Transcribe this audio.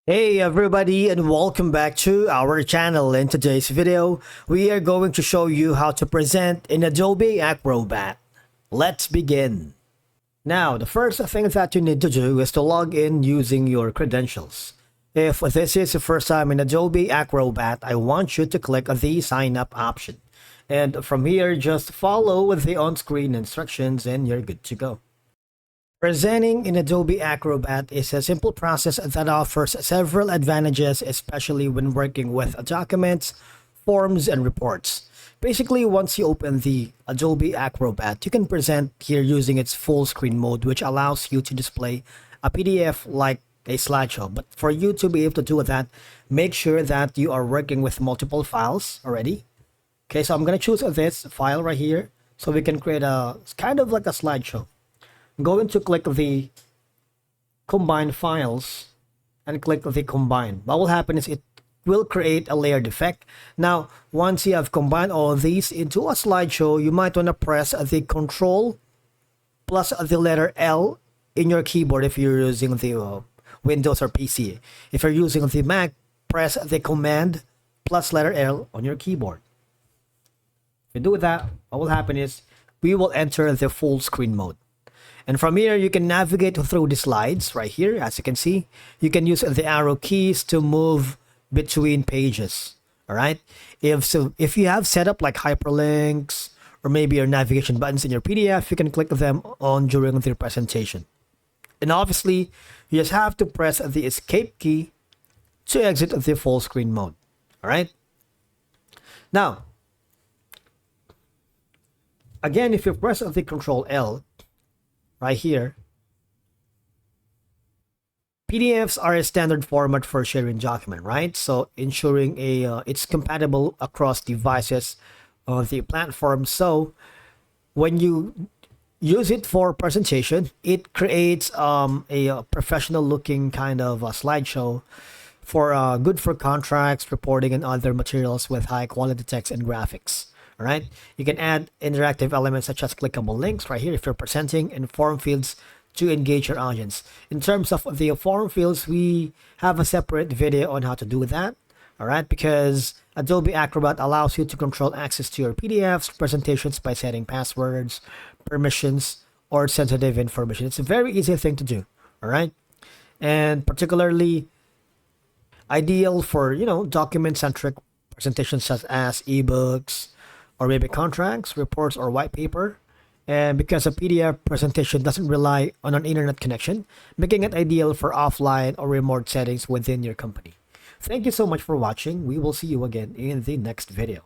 Hey everybody, and welcome back to our channel. In today's video, we are going to show you how to present in Adobe Acrobat. Let's begin. Now, the first thing that you need to do is to log in using your credentials. If this is the first time in Adobe Acrobat, I want you to click the sign up option. And from here, just follow the on-screen instructions and you're good to go. Presenting in Adobe Acrobat is a simple process that offers several advantages, especially when working with documents, forms, and reports. Basically, once you open the Adobe Acrobat, you can present here using its full screen mode, which allows you to display a PDF like a slideshow. But for you to be able to do that, make sure that you are working with multiple files already. Okay, so I'm going to choose this file right here so we can create a kind of like a slideshow. I'm going to click the combine files and click the combine. What will happen is it will create a layered effect. Now, once you have combined all of these into a slideshow, you might want to press the Control plus the letter L in your keyboard if you're using the Windows or PC. If you're using the Mac, press the Command plus letter L on your keyboard. If you do that, what will happen is we will enter the full screen mode. And from here, you can navigate through the slides right here. As you can see, you can use the arrow keys to move between pages. All right. If you have set up like hyperlinks or maybe your navigation buttons in your PDF, you can click them on during the presentation. And obviously, you just have to press the escape key to exit the full screen mode. All right. Now, again, if you press the Control L, right here, PDFs are a standard format for sharing document, right? So ensuring it's compatible across devices on the platform. So when you use it for presentation, it creates a professional looking kind of a slideshow for good for contracts, reporting, and other materials with high quality text and graphics. All right, you can add interactive elements such as clickable links right here if you're presenting, and form fields to engage your audience. In terms of the form fields, we have a separate video on how to do that. All right, because Adobe Acrobat allows you to control access to your PDFs, presentations by setting passwords, permissions, or sensitive information. It's a very easy thing to do. All right, and particularly ideal for document-centric presentations such as ebooks, or maybe contracts, reports, or white paper. And because a PDF presentation doesn't rely on an internet connection, making it ideal for offline or remote settings within your company. Thank you so much for watching. We will see you again in the next video.